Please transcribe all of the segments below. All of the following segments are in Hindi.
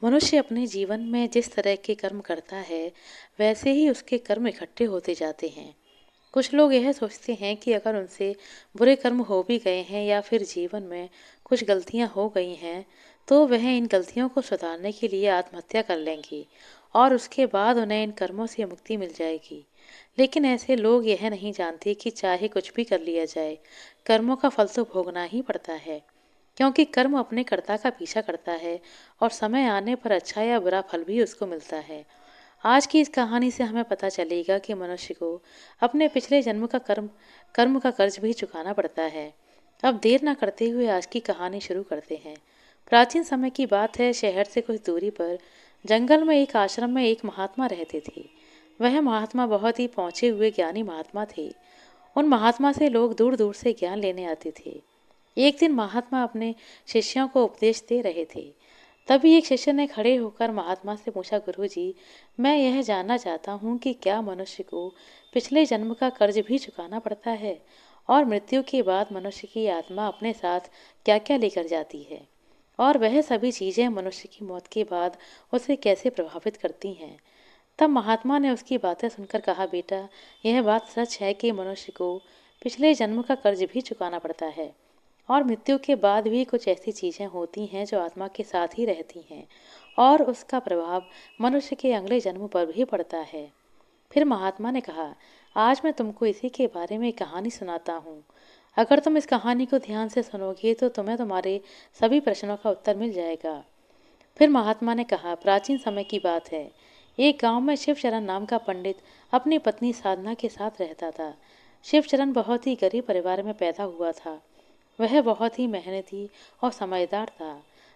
मनुष्य अपने जीवन में जिस तरह के कर्म करता है, वैसे ही उसके कर्म इकट्ठे होते जाते हैं। कुछ लोग यह सोचते हैं कि अगर उनसे बुरे कर्म हो भी गए हैं या फिर जीवन में कुछ गलतियां हो गई हैं, तो वह इन गलतियों को सुधारने के लिए आत्महत्या कर लेंगे और उसके बाद उन्हें इन कर्मों से मुक्ति मिल जाएगी। लेकिन ऐसे लोग यह नहीं जानते कि चाहे कुछ भी कर लिया जाए, कर्मों का फल तो भोगना ही पड़ता है। क्योंकि कर्म अपने कर्ता का पीछा करता है और समय आने पर अच्छा या बुरा फल भी उसको मिलता है। आज की इस कहानी से हमें पता चलेगा कि मनुष्य को अपने पिछले जन्म का कर्म कर्म का कर्ज भी चुकाना पड़ता है। अब देर ना करते हुए आज की कहानी शुरू करते हैं। प्राचीन समय की बात है, शहर से कुछ दूरी पर जंगल में एक आश्रम में एक महात्मा रहते थे। वह महात्मा बहुत ही पहुंचे हुए ज्ञानी महात्मा थे। उन महात्मा से लोग दूर दूर से ज्ञान लेने आते थे। एक दिन महात्मा अपने शिष्यों को उपदेश दे रहे थे। तभी एक शिष्य ने खड़े होकर महात्मा से पूछा, गुरुजी, मैं यह जानना चाहता हूँ कि क्या मनुष्य को पिछले जन्म का कर्ज भी चुकाना पड़ता है और मृत्यु के बाद मनुष्य की आत्मा अपने साथ क्या क्या लेकर जाती है, और वह सभी चीज़ें मनुष्य की मौत के बाद उसे कैसे प्रभावित करती हैं। तब महात्मा ने उसकी बातें सुनकर कहा, बेटा, यह बात सच है कि मनुष्य को पिछले जन्म का कर्ज भी चुकाना पड़ता है और मृत्यु के बाद भी कुछ ऐसी चीज़ें होती हैं जो आत्मा के साथ ही रहती हैं और उसका प्रभाव मनुष्य के अगले जन्म पर भी पड़ता है। फिर महात्मा ने कहा, आज मैं तुमको इसी के बारे में एक कहानी सुनाता हूँ। अगर तुम इस कहानी को ध्यान से सुनोगे तो तुम्हें तुम्हारे सभी प्रश्नों का उत्तर मिल जाएगा। फिर महात्मा ने कहा, प्राचीन समय की बात है। एक गांव में शिवचरण नाम का पंडित अपनी पत्नी साधना के साथ रहता था। शिवचरण बहुत ही गरीब परिवार में पैदा हुआ था। वह बहुत ही मेहनती और समझदार था।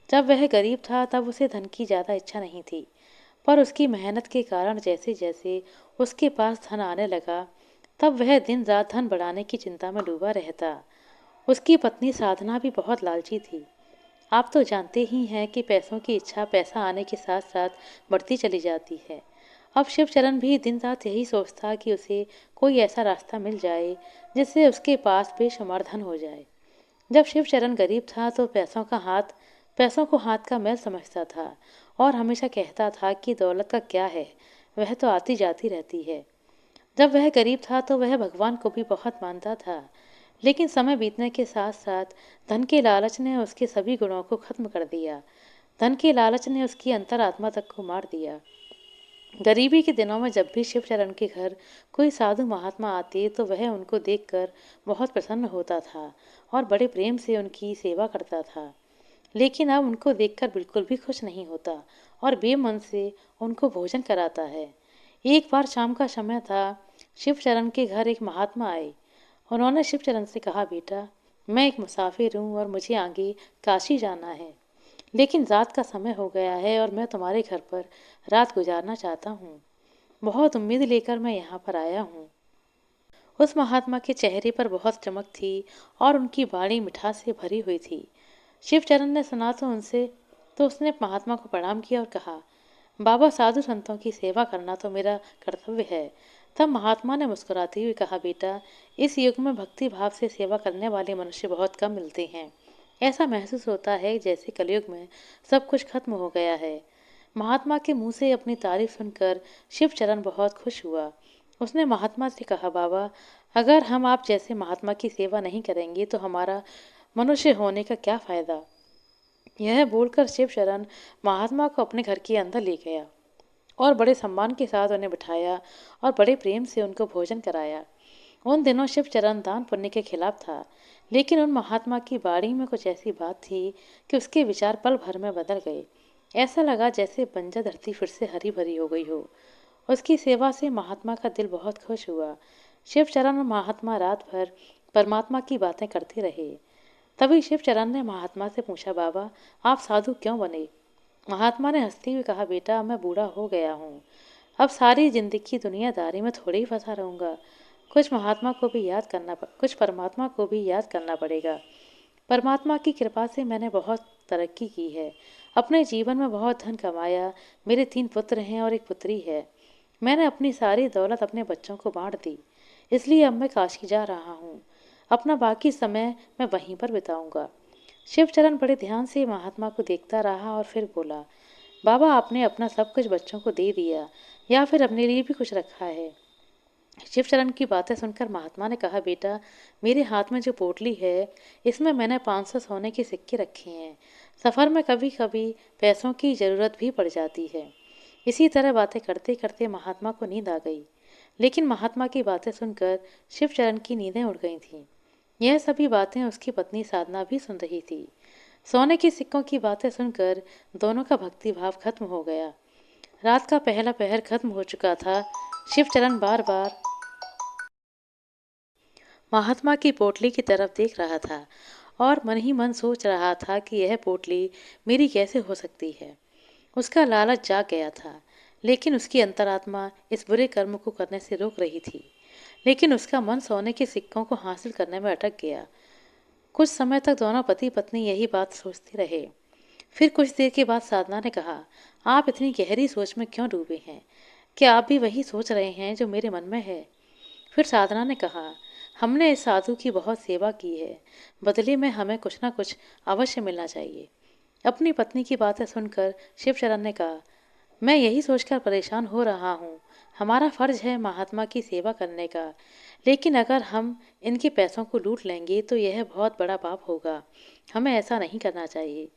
जब वह गरीब था तब उसे धन की ज़्यादा इच्छा नहीं थी, पर उसकी मेहनत के कारण जैसे जैसे उसके पास धन आने लगा, तब वह दिन रात धन बढ़ाने की चिंता में डूबा रहता। उसकी पत्नी साधना भी बहुत लालची थी। आप तो जानते ही हैं कि पैसों की इच्छा पैसा आने के साथ साथ बढ़ती चली जाती है। अब शिवचरण भी दिन रात यही सोचता कि उसे कोई ऐसा रास्ता मिल जाए जिससे उसके पास बेशुमार धन हो जाए। जब शिवचरण गरीब था तो पैसों को हाथ का मैल समझता था और हमेशा कहता था कि दौलत का क्या है, वह तो आती जाती रहती है। जब वह गरीब था तो वह भगवान को भी बहुत मानता था, लेकिन समय बीतने के साथ साथ धन के लालच ने उसके सभी गुणों को खत्म कर दिया। धन के लालच ने उसकी अंतरात्मा तक को मार दिया। गरीबी के दिनों में जब भी शिवचरण के घर कोई साधु महात्मा आते तो वह उनको देखकर बहुत प्रसन्न होता था और बड़े प्रेम से उनकी सेवा करता था। लेकिन अब उनको देखकर बिल्कुल भी खुश नहीं होता और बेमन से उनको भोजन कराता है। एक बार शाम का समय था। शिवचरण के घर एक महात्मा आए। उन्होंने शिवचरण से कहा, बेटा, मैं एक मुसाफिर हूँ और मुझे आगे काशी जाना है, लेकिन रात का समय हो गया है और मैं तुम्हारे घर पर रात गुजारना चाहता हूँ। बहुत उम्मीद लेकर मैं यहाँ पर आया हूँ। उस महात्मा के चेहरे पर बहुत चमक थी और उनकी वाणी मिठास से भरी हुई थी। शिवचरण ने सुना तो उसने महात्मा को प्रणाम किया और कहा, बाबा, साधु संतों की सेवा करना तो मेरा कर्तव्य है। तब महात्मा ने मुस्कुराते हुए कहा, बेटा, इस युग में भक्ति भाव से सेवा करने वाले मनुष्य बहुत कम मिलते हैं। ऐसा महसूस होता है जैसे कलयुग में सब कुछ खत्म हो गया है। महात्मा के मुंह से अपनी तारीफ सुनकर शिवचरण बहुत खुश हुआ। उसने महात्मा से कहा, बाबा, अगर हम आप जैसे महात्मा की सेवा नहीं करेंगे तो हमारा मनुष्य होने का क्या फायदा। यह बोलकर शिवशरण महात्मा को अपने घर के अंदर ले गया और बड़े सम्मान के साथ उन्हें बिठाया और बड़े प्रेम से उनको भोजन कराया। उन दिनों शिवचरण दान पुण्य के खिलाफ था, लेकिन उन महात्मा की वाणी में कुछ ऐसी बात थी कि उसके विचार पल भर में बदल गए। ऐसा लगा जैसे बंजर धरती फिर से हरी भरी हो गई हो। उसकी सेवा से महात्मा का दिल बहुत खुश हुआ। शिवचरण और महात्मा रात भर परमात्मा की बातें करते रहे। तभी शिवचरण ने महात्मा से पूछा, बाबा, आप साधु क्यों बने। महात्मा ने हंसते हुए कहा, बेटा, मैं बूढ़ा हो गया हूँ। अब सारी जिंदगी दुनियादारी में थोड़ी ही फंसा रहूंगा। कुछ परमात्मा को भी याद करना पड़ेगा। परमात्मा की कृपा से मैंने बहुत तरक्की की है। अपने जीवन में बहुत धन कमाया। मेरे 3 पुत्र हैं और एक पुत्री है। मैंने अपनी सारी दौलत अपने बच्चों को बांट दी, इसलिए अब मैं काशी जा रहा हूँ। अपना बाकी समय मैं वहीं पर बिताऊंगा। शिवचरण बड़े ध्यान से महात्मा को देखता रहा और फिर बोला, बाबा आपने अपना सब कुछ बच्चों को दे दिया या फिर अपने लिए भी कुछ रखा है? शिवचरण की बातें सुनकर महात्मा ने कहा, बेटा, मेरे हाथ में जो पोटली है, इसमें मैंने 500 सोने के सिक्के रखे हैं। सफ़र में कभी कभी पैसों की ज़रूरत भी पड़ जाती है। इसी तरह बातें करते करते महात्मा को नींद आ गई। लेकिन महात्मा की बातें सुनकर शिवचरण की नींदें उड़ गई थीं। यह सभी बातें उसकी पत्नी साधना भी सुन रही थी। सोने के सिक्कों की बातें सुनकर दोनों का भक्ति भाव खत्म हो गया। रात का पहला पहर खत्म हो चुका था। शिवचरण बार बार महात्मा की पोटली की तरफ देख रहा था और मन ही मन सोच रहा था कि यह पोटली मेरी कैसे हो सकती है। उसका लालच जाग गया था, लेकिन उसकी अंतरात्मा इस बुरे कर्म को करने से रोक रही थी। लेकिन उसका मन सोने के सिक्कों को हासिल करने में अटक गया। कुछ समय तक दोनों पति पत्नी यही बात सोचते रहे। फिर कुछ देर के बाद साधना ने कहा, आप इतनी गहरी सोच में क्यों डूबे हैं? क्या आप भी वही सोच रहे हैं जो मेरे मन में है? फिर साधना ने कहा, हमने इस साधु की बहुत सेवा की है, बदले में हमें कुछ ना कुछ अवश्य मिलना चाहिए। अपनी पत्नी की बातें सुनकर शिवचरण ने कहा, मैं यही सोचकर परेशान हो रहा हूँ। हमारा फर्ज है महात्मा की सेवा करने का, लेकिन अगर हम इनके पैसों को लूट लेंगे तो यह बहुत बड़ा पाप होगा। हमें ऐसा नहीं करना चाहिए।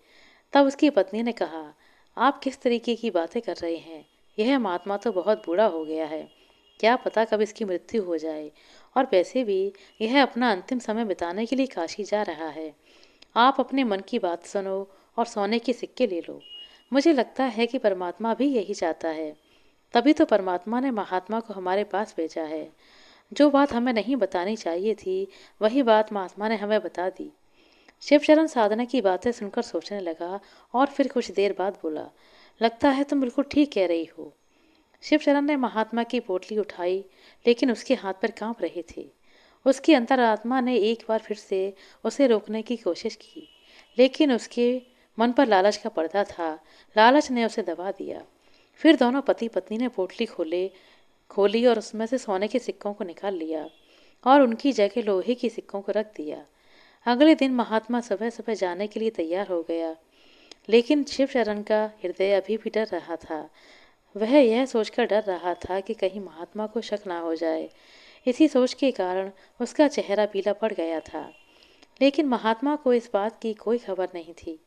तब उसकी पत्नी ने कहा, आप किस तरीके की बातें कर रहे हैं? यह महात्मा तो बहुत बूढ़ा हो गया है। क्या पता कब इसकी मृत्यु हो जाए। और वैसे भी यह अपना अंतिम समय बिताने के लिए काशी जा रहा है। आप अपने मन की बात सुनो और सोने के सिक्के ले लो। मुझे लगता है कि परमात्मा भी यही चाहता है। तभी तो परमात्मा ने महात्मा को हमारे पास भेजा है। जो बात हमें नहीं बतानी चाहिए थी, वही बात महात्मा ने हमें बता दी। शिवचरण साधना की बातें सुनकर सोचने लगा और फिर कुछ देर बाद बोला, लगता है तुम बिल्कुल ठीक कह रही हो। शिवचरण ने महात्मा की पोटली उठाई, लेकिन उसके हाथ पर कांप रहे थे। उसकी अंतरात्मा ने एक बार फिर से उसे रोकने की कोशिश की, लेकिन उसके मन पर लालच का पर्दा था। लालच ने उसे दबा दिया। फिर दोनों पति पत्नी ने पोटली खोली और उसमें से सोने के सिक्कों को निकाल लिया और उनकी जगह लोहे के सिक्कों को रख दिया। अगले दिन महात्मा सुबह सुबह जाने के लिए तैयार हो गया, लेकिन शिवचरण का हृदय अभी भी डर रहा था। वह यह सोचकर डर रहा था कि कहीं महात्मा को शक ना हो जाए। इसी सोच के कारण उसका चेहरा पीला पड़ गया था। लेकिन महात्मा को इस बात की कोई खबर नहीं थी।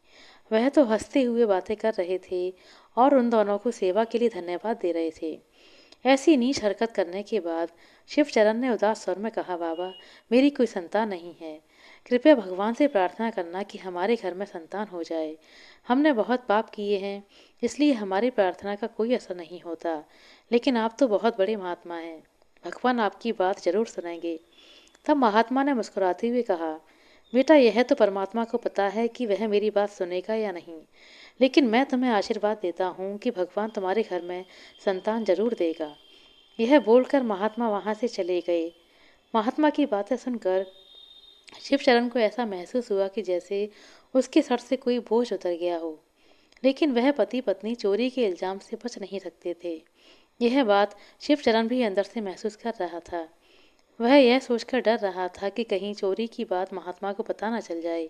वह तो हंसते हुए बातें कर रहे थे और उन दोनों को सेवा के लिए धन्यवाद दे रहे थे। ऐसी नीच हरकत करने के बाद शिवचरण ने उदास स्वर में कहा, बाबा, मेरी कोई संतान नहीं है। कृपया भगवान से प्रार्थना करना कि हमारे घर में संतान हो जाए। हमने बहुत पाप किए हैं, इसलिए हमारी प्रार्थना का कोई असर नहीं होता। लेकिन आप तो बहुत बड़े महात्मा हैं, भगवान आपकी बात जरूर सुनेंगे। तब महात्मा ने मुस्कुराते हुए कहा, बेटा, यह तो परमात्मा को पता है कि वह मेरी बात सुनेगा या नहीं, लेकिन मैं तुम्हें आशीर्वाद देता हूँ कि भगवान तुम्हारे घर में संतान जरूर देगा। यह बोलकर महात्मा वहाँ से चले गए। महात्मा की बातें सुनकर शिवचरण को ऐसा महसूस हुआ कि जैसे उसके सर से कोई बोझ उतर गया हो। लेकिन वह पति पत्नी चोरी के इल्जाम से बच नहीं सकते थे। यह बात शिवचरण भी अंदर से महसूस कर रहा था। वह यह सोचकर डर रहा था कि कहीं चोरी की बात महात्मा को पता न चल जाए।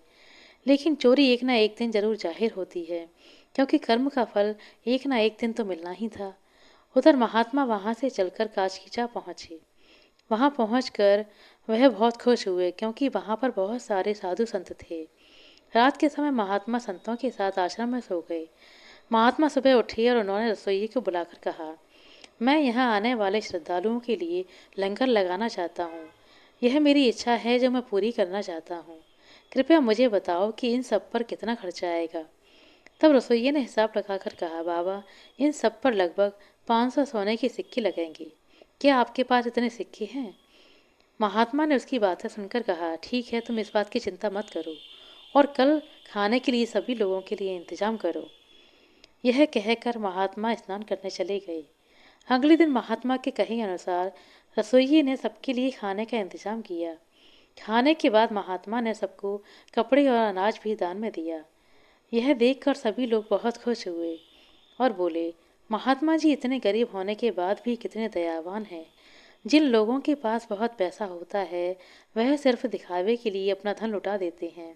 लेकिन चोरी एक ना एक दिन जरूर जाहिर होती है, क्योंकि कर्म का फल एक ना एक दिन तो मिलना ही था। उधर महात्मा वहां से चलकर काशी जा पहुंचे। वहां पहुंचकर वह बहुत खुश हुए, क्योंकि वहां पर बहुत सारे साधु संत थे। रात के समय महात्मा संतों के साथ आश्रम में सो गए। महात्मा सुबह उठे और उन्होंने रसोइये को बुलाकर कहा, मैं यहाँ आने वाले श्रद्धालुओं के लिए लंगर लगाना चाहता हूँ। यह मेरी इच्छा है जो मैं पूरी करना चाहता हूँ। कृपया मुझे बताओ कि इन सब पर कितना खर्चा आएगा। तब रसोइये ने हिसाब लगाकर कहा, बाबा, इन सब पर लगभग 500 सोने के सिक्के लगेंगे। क्या आपके पास इतने सिक्के हैं? महात्मा ने उसकी बातें सुनकर कहा, ठीक है, तुम इस बात की चिंता मत करो और कल खाने के लिए सभी लोगों के लिए इंतजाम करो। यह कहकर महात्मा स्नान करने चले गए। अगले दिन महात्मा के कहे अनुसार रसोइये ने सबके लिए खाने का इंतजाम किया। खाने के बाद महात्मा ने सबको कपड़े और अनाज भी दान में दिया। यह देखकर सभी लोग बहुत खुश हुए और बोले, महात्मा जी इतने गरीब होने के बाद भी कितने दयावान हैं। जिन लोगों के पास बहुत पैसा होता है, वह सिर्फ दिखावे के लिए अपना धन लुटा देते हैं,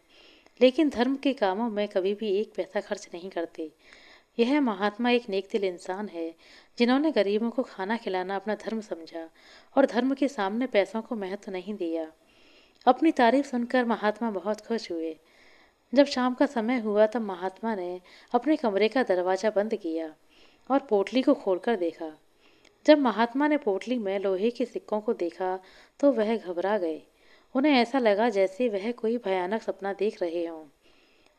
लेकिन धर्म के कामों में कभी भी एक पैसा खर्च नहीं करते। यह महात्मा एक नेक दिल इंसान है, जिन्होंने गरीबों को खाना खिलाना अपना धर्म समझा और धर्म के सामने पैसों को महत्व नहीं दिया। अपनी तारीफ सुनकर महात्मा बहुत खुश हुए। जब शाम का समय हुआ तब महात्मा ने अपने कमरे का दरवाज़ा बंद किया और पोटली को खोलकर देखा। जब महात्मा ने पोटली में लोहे के सिक्कों को देखा तो वह घबरा गए। उन्हें ऐसा लगा जैसे वह कोई भयानक सपना देख रहे हों।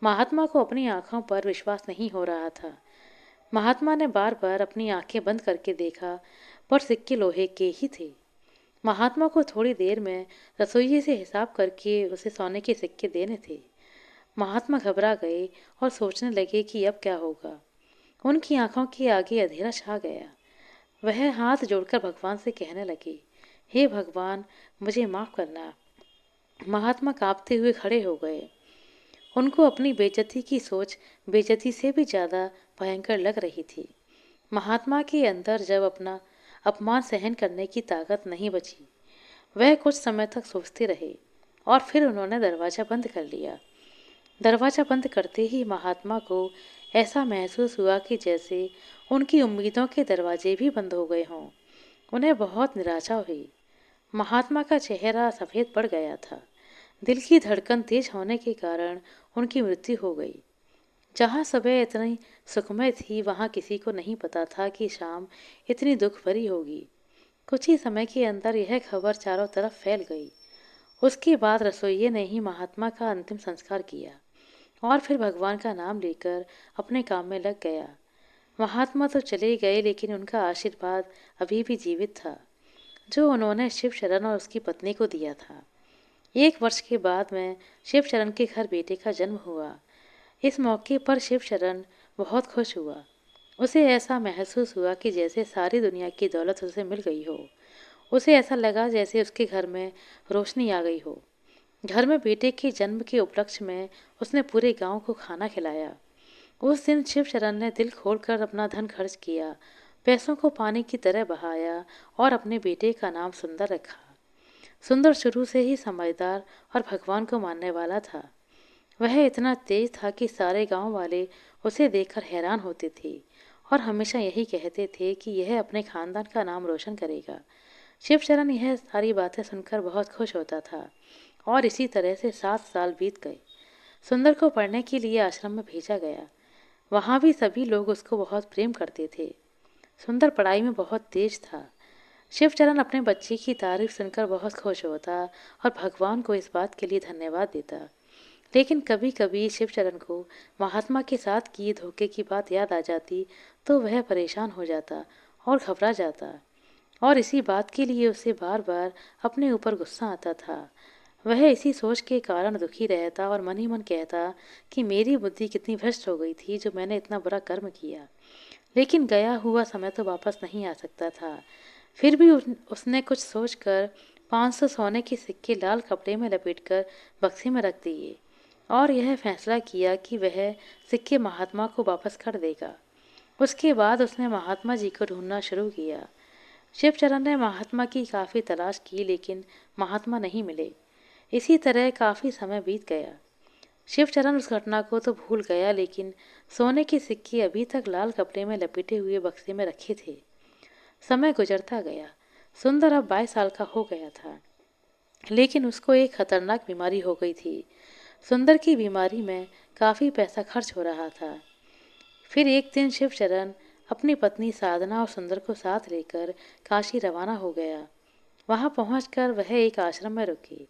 महात्मा को अपनी आंखों पर विश्वास नहीं हो रहा था। महात्मा ने बार बार अपनी आंखें बंद करके देखा, पर सिक्के लोहे के ही थे। महात्मा को थोड़ी देर में रसोइये से हिसाब करके उसे सोने के सिक्के देने थे। महात्मा घबरा गए और सोचने लगे कि अब क्या होगा। उनकी आंखों के आगे अंधेरा छा गया। वह हाथ जोड़कर भगवान से कहने लगे, हे भगवान, मुझे माफ करना। महात्मा कांपते हुए खड़े हो गए। उनको अपनी बेइज्जती की सोच बेइज्जती से भी ज़्यादा भयंकर लग रही थी। महात्मा के अंदर जब अपना अपमान सहन करने की ताकत नहीं बची। वह कुछ समय तक सोचते रहे और फिर उन्होंने दरवाज़ा बंद कर लिया। दरवाज़ा बंद करते ही महात्मा को ऐसा महसूस हुआ कि जैसे उनकी उम्मीदों के दरवाजे भी बंद हो गए हों। उन्हें बहुत निराशा हुई। महात्मा का चेहरा सफ़ेद पड़ गया था। दिल की धड़कन तेज होने के कारण उनकी मृत्यु हो गई। जहाँ सुबह इतनी सुखमय थी, वहाँ किसी को नहीं पता था कि शाम इतनी दुख भरी होगी। कुछ ही समय के अंदर यह खबर चारों तरफ फैल गई। उसके बाद रसोइये ने ही महात्मा का अंतिम संस्कार किया और फिर भगवान का नाम लेकर अपने काम में लग गया। महात्मा तो चले गए, लेकिन उनका आशीर्वाद अभी भी जीवित था, जो उन्होंने शिव शरण और उसकी पत्नी को दिया था। 1 वर्ष के बाद में शिव शरण के घर बेटे का जन्म हुआ। इस मौके पर शिव शरण बहुत खुश हुआ। उसे ऐसा महसूस हुआ कि जैसे सारी दुनिया की दौलत उसे मिल गई हो। उसे ऐसा लगा जैसे उसके घर में रोशनी आ गई हो। घर में बेटे के जन्म के उपलक्ष्य में उसने पूरे गांव को खाना खिलाया। उस दिन शिव शरण ने दिल खोलकर अपना धन खर्च किया, पैसों को पानी की तरह बहाया और अपने बेटे का नाम सुंदर रखा। सुंदर शुरू से ही समझदार और भगवान को मानने वाला था। वह इतना तेज था कि सारे गांव वाले उसे देखकर हैरान होते थे और हमेशा यही कहते थे कि यह अपने खानदान का नाम रोशन करेगा। शिवचरण यह सारी बातें सुनकर बहुत खुश होता था और इसी तरह से 7 साल बीत गए। सुंदर को पढ़ने के लिए आश्रम में भेजा गया। वहाँ भी सभी लोग उसको बहुत प्रेम करते थे। सुंदर पढ़ाई में बहुत तेज था। शिवचरण अपने बच्चे की तारीफ सुनकर बहुत खुश होता और भगवान को इस बात के लिए धन्यवाद देता। लेकिन कभी कभी शिवचरण को महात्मा के साथ किए धोखे की बात याद आ जाती तो वह परेशान हो जाता और घबरा जाता, और इसी बात के लिए उसे बार बार अपने ऊपर गुस्सा आता था। वह इसी सोच के कारण दुखी रहता और मन ही मन कहता कि मेरी बुद्धि कितनी भ्रष्ट हो गई थी जो मैंने इतना बुरा कर्म किया। लेकिन गया हुआ समय तो वापस नहीं आ सकता था। फिर भी उसने कुछ सोचकर 500 सोने के सिक्के लाल कपड़े में लपेटकर बक्से में रख दिए और यह फैसला किया कि वह सिक्के महात्मा को वापस कर देगा। उसके बाद उसने महात्मा जी को ढूंढना शुरू किया। शिवचरण ने महात्मा की काफ़ी तलाश की, लेकिन महात्मा नहीं मिले। इसी तरह काफ़ी समय बीत गया। शिवचरण उस घटना को तो भूल गया, लेकिन सोने के सिक्के अभी तक लाल कपड़े में लपेटे हुए बक्से में रखे थे। समय गुजरता गया। सुंदर अब 22 साल का हो गया था, लेकिन उसको एक खतरनाक बीमारी हो गई थी। सुंदर की बीमारी में काफ़ी पैसा खर्च हो रहा था। फिर एक दिन शिवचरण अपनी पत्नी साधना और सुंदर को साथ लेकर काशी रवाना हो गया। वहां पहुंचकर वह एक आश्रम में रुकी।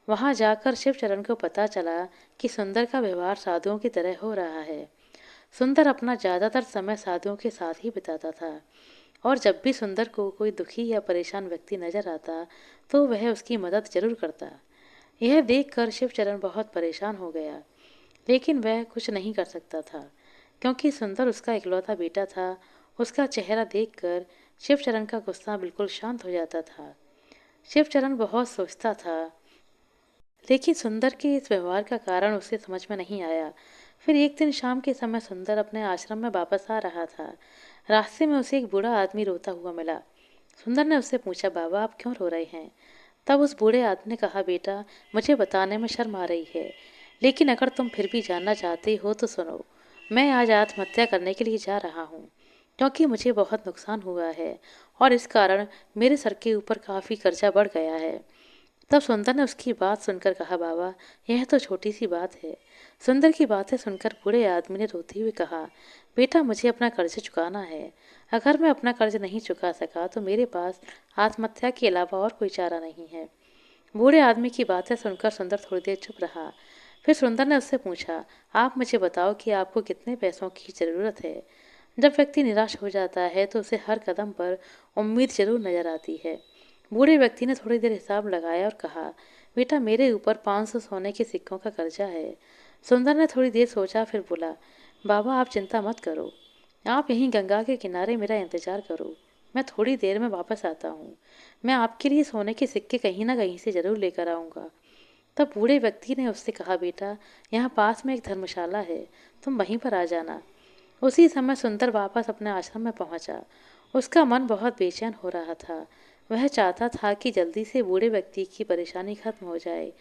वहां जाकर शिवचरण को पता चला कि सुंदर का व्यवहार साधुओं की तरह हो रहा है। सुंदर अपना ज़्यादातर समय साधुओं के साथ ही बिताता था और जब भी सुंदर को कोई दुखी या परेशान व्यक्ति नजर आता तो वह उसकी मदद जरूर करता। यह देखकर शिवचरण बहुत परेशान हो गया, लेकिन वह कुछ नहीं कर सकता था क्योंकि सुंदर उसका इकलौता बेटा था। उसका चेहरा देखकर शिवचरण का गुस्सा बिल्कुल शांत हो जाता था। शिवचरण बहुत सोचता था, लेकिन सुंदर के इस व्यवहार का कारण उसे समझ में नहीं आया। फिर एक दिन शाम के समय सुंदर अपने आश्रम में वापस आ रहा था। रास्ते में उसे एक बूढ़ा आदमी रोता हुआ मिला। सुंदर ने उससे पूछा, बाबा आप क्यों रो रहे हैं? तब उस बूढ़े आदमी ने कहा, बेटा मुझे बताने में शर्म आ रही है, लेकिन अगर तुम फिर भी जानना चाहते हो तो सुनो। मैं आज आत्महत्या करने के लिए जा रहा हूँ, क्योंकि मुझे बहुत नुकसान हुआ है और इस कारण मेरे सर के ऊपर काफ़ी कर्जा बढ़ गया है। तब सुंदर ने उसकी बात सुनकर कहा, बाबा, यह तो छोटी सी बात है। सुंदर की बातें सुनकर बूढ़े आदमी ने रोते हुए कहा, बेटा, मुझे अपना कर्ज चुकाना है। अगर मैं अपना कर्ज नहीं चुका सका तो मेरे पास आत्महत्या के अलावा और कोई चारा नहीं है। बूढ़े आदमी की बातें सुनकर सुंदर थोड़ी देर चुप रहा। फिर सुंदर ने उससे पूछा, आप मुझे बताओ कि आपको कितने पैसों की ज़रूरत है। जब व्यक्ति निराश हो जाता है तो उसे हर कदम पर उम्मीद जरूर नजर आती है। बूढ़े व्यक्ति ने थोड़ी देर हिसाब लगाया और कहा, बेटा, मेरे ऊपर 500 सोने के सिक्कों का कर्जा है। सुंदर ने थोड़ी देर सोचा, फिर बोला, बाबा, आप चिंता मत करो। आप यहीं गंगा के किनारे मेरा इंतजार करो। मैं थोड़ी देर में वापस आता हूँ। मैं आपके लिए सोने के सिक्के कहीं ना कहीं से जरूर लेकर आऊँगा। तब बूढ़े व्यक्ति ने उससे कहा, बेटा, यहाँ पास में एक धर्मशाला है, तुम वहीं पर आ जाना। उसी समय सुंदर वापस अपने आश्रम में पहुंचा। उसका मन बहुत बेचैन हो रहा था। वह चाहता था कि जल्दी से बूढ़े व्यक्ति की परेशानी खत्म हो जाए।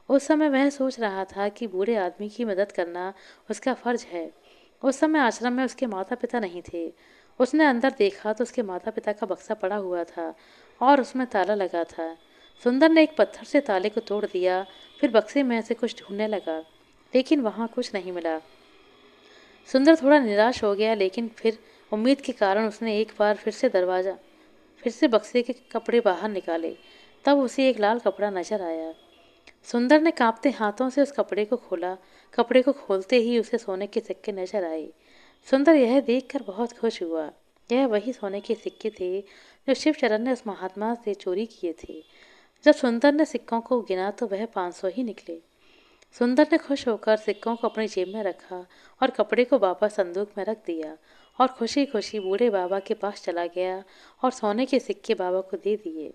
उस समय वह सोच रहा था कि बूढ़े आदमी की मदद करना उसका फर्ज है। उस समय आश्रम में उसके माता पिता नहीं थे। उसने अंदर देखा तो उसके माता पिता का बक्सा पड़ा हुआ था और उसमें ताला लगा था। सुंदर ने एक पत्थर से ताले को तोड़ दिया, फिर बक्से में से कुछ ढूंढने लगा, लेकिन वहां कुछ नहीं मिला। सुंदर थोड़ा निराश हो गया, लेकिन फिर उम्मीद के कारण उसने एक बार फिर से बक्से के कपड़े बाहर निकाले। तब उसे एक लाल कपड़ा नजर आया। सुंदर ने कांपते हाथों से उस कपड़े को खोला। कपड़े को खोलते ही उसे सोने के सिक्के नजर आए। सुंदर यह देखकर बहुत खुश हुआ। यह वही सोने के सिक्के थे जो शिवचरण ने उस महात्मा से चोरी किए थे। जब सुंदर ने सिक्कों को गिना तो वह 500 ही निकले। सुंदर ने खुश होकर सिक्कों को अपनी जेब में रखा और कपड़े को वापस संदूक में रख दिया और खुशी खुशी बूढ़े बाबा के पास चला गया और सोने के सिक्के बाबा को दे दिए।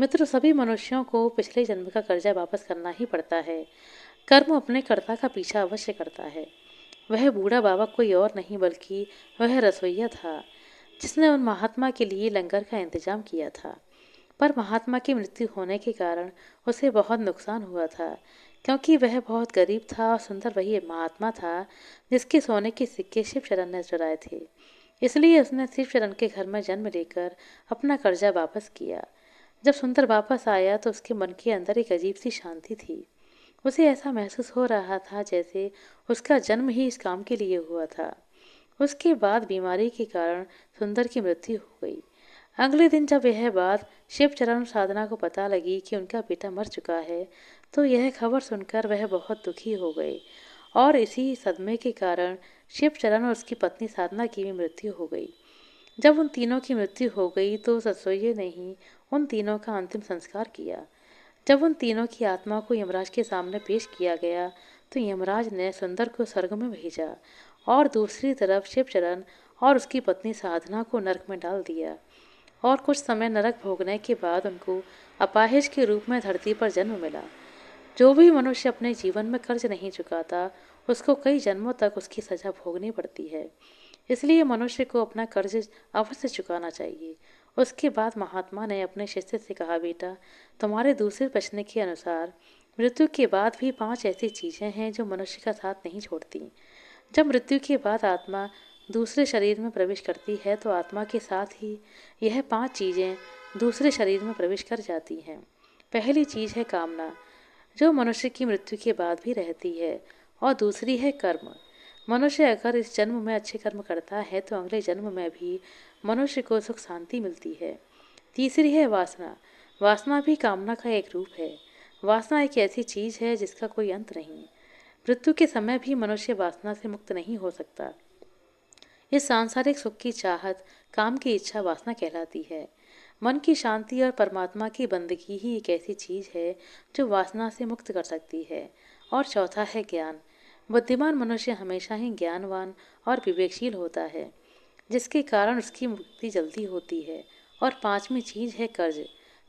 मित्र, सभी मनुष्यों को पिछले जन्म का कर्जा वापस करना ही पड़ता है। कर्म अपने कर्ता का पीछा अवश्य करता है। वह बूढ़ा बाबा कोई और नहीं बल्कि वह रसोइया था जिसने उन महात्मा के लिए लंगर का इंतजाम किया था। पर महात्मा की मृत्यु होने के कारण उसे बहुत नुकसान हुआ था, क्योंकि वह बहुत गरीब था और सुंदर वही महात्मा था जिसके सोने के सिक्के शिवचरण ने चुराए थे। इसलिए उसने शिवचरण के घर में जन्म लेकर अपना कर्जा वापस किया। जब सुंदर वापस आया तो उसके मन के अंदर एक अजीब सी शांति थी। उसे ऐसा महसूस हो रहा था जैसे उसका जन्म ही इस काम के लिए हुआ था। उसके बाद बीमारी के कारण सुंदर की मृत्यु हो गई। अगले दिन जब यह बात शिवचरण और साधना को पता लगी कि उनका बेटा मर चुका है, तो यह खबर सुनकर वह बहुत दुखी हो गए और इसी सदमे के कारण शिवचरण और उसकी पत्नी साधना की भी मृत्यु हो गई। जब उन तीनों की मृत्यु हो गई तो रसोइये ने ही उन तीनों का अंतिम संस्कार किया। जब उन तीनों की आत्मा को यमराज के सामने पेश किया गया तो यमराज ने सुंदर को स्वर्ग में भेजा और दूसरी तरफ शिवचरण और उसकी पत्नी साधना को नरक में डाल दिया। और कुछ समय नरक भोगने के बाद उनको अपाहिज के रूप में धरती पर जन्म मिला। जो भी मनुष्य अपने जीवन में कर्ज नहीं चुकाता उसको कई जन्मों तक उसकी सजा भोगनी पड़ती है। इसलिए मनुष्य को अपना कर्ज अवश्य चुकाना चाहिए। उसके बाद महात्मा ने अपने शिष्य से कहा, बेटा, तुम्हारे दूसरे प्रश्न के अनुसार मृत्यु के बाद भी 5 ऐसी चीजें हैं जो मनुष्य का साथ नहीं छोड़ती। जब मृत्यु के बाद आत्मा दूसरे शरीर में प्रवेश करती है तो आत्मा के साथ ही यह 5 चीजें दूसरे शरीर में प्रवेश कर जाती हैं। पहली चीज है कामना, जो मनुष्य की मृत्यु के बाद भी रहती है, और दूसरी है कर्म। मनुष्य अगर इस जन्म में अच्छे कर्म करता है तो अगले जन्म में भी मनुष्य को सुख शांति मिलती है। तीसरी है वासना। वासना भी कामना का एक रूप है। वासना एक ऐसी चीज है जिसका कोई अंत नहीं। मृत्यु के समय भी मनुष्य वासना से मुक्त नहीं हो सकता। इस सांसारिक सुख की चाहत, काम की इच्छा वासना कहलाती है। मन की शांति और परमात्मा की बंदगी ही एक ऐसी चीज है जो वासना से मुक्त कर सकती है। और चौथा है ज्ञान। बुद्धिमान मनुष्य हमेशा ही ज्ञानवान और विवेकशील होता है, जिसके कारण उसकी मुक्ति जल्दी होती है। और पांचवी चीज है कर्ज।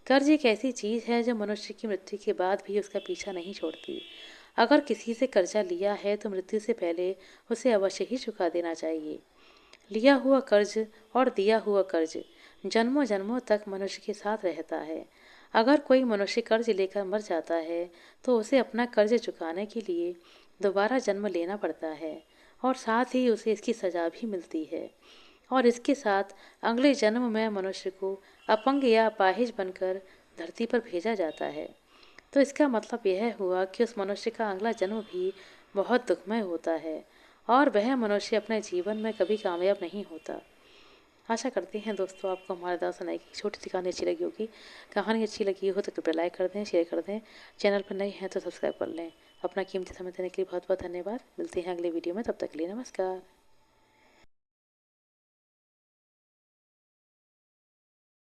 कर्ज एक ऐसी चीज है जो मनुष्य की मृत्यु के बाद भी उसका पीछा नहीं छोड़ती। अगर किसी से कर्जा लिया है तो मृत्यु से पहले उसे अवश्य ही चुका देना चाहिए। लिया हुआ कर्ज और दिया हुआ कर्ज जन्मों जन्मों तक मनुष्य के साथ रहता है। अगर कोई मनुष्य कर्ज लेकर मर जाता है तो उसे अपना कर्ज चुकाने के लिए दोबारा जन्म लेना पड़ता है और साथ ही उसे इसकी सज़ा भी मिलती है। और इसके साथ अगले जन्म में मनुष्य को अपंग या अपाहिज बनकर धरती पर भेजा जाता है। तो इसका मतलब यह हुआ कि उस मनुष्य का अगला जन्म भी बहुत दुखमय होता है और वह मनुष्य अपने जीवन में कभी कामयाब नहीं होता। आशा करते हैं दोस्तों आपको हमारे द्वारा सुनाई गई छोटी सी कहानी अच्छी लगी होगी। कहानी अच्छी लगी हो तो कृपया लाइक कर दें, शेयर कर दें। चैनल पर नए हैं तो सब्सक्राइब कर लें। अपना कीमती समय देने के लिए बहुत बहुत धन्यवाद। मिलते हैं अगले वीडियो में, तब तक के लिए नमस्कार।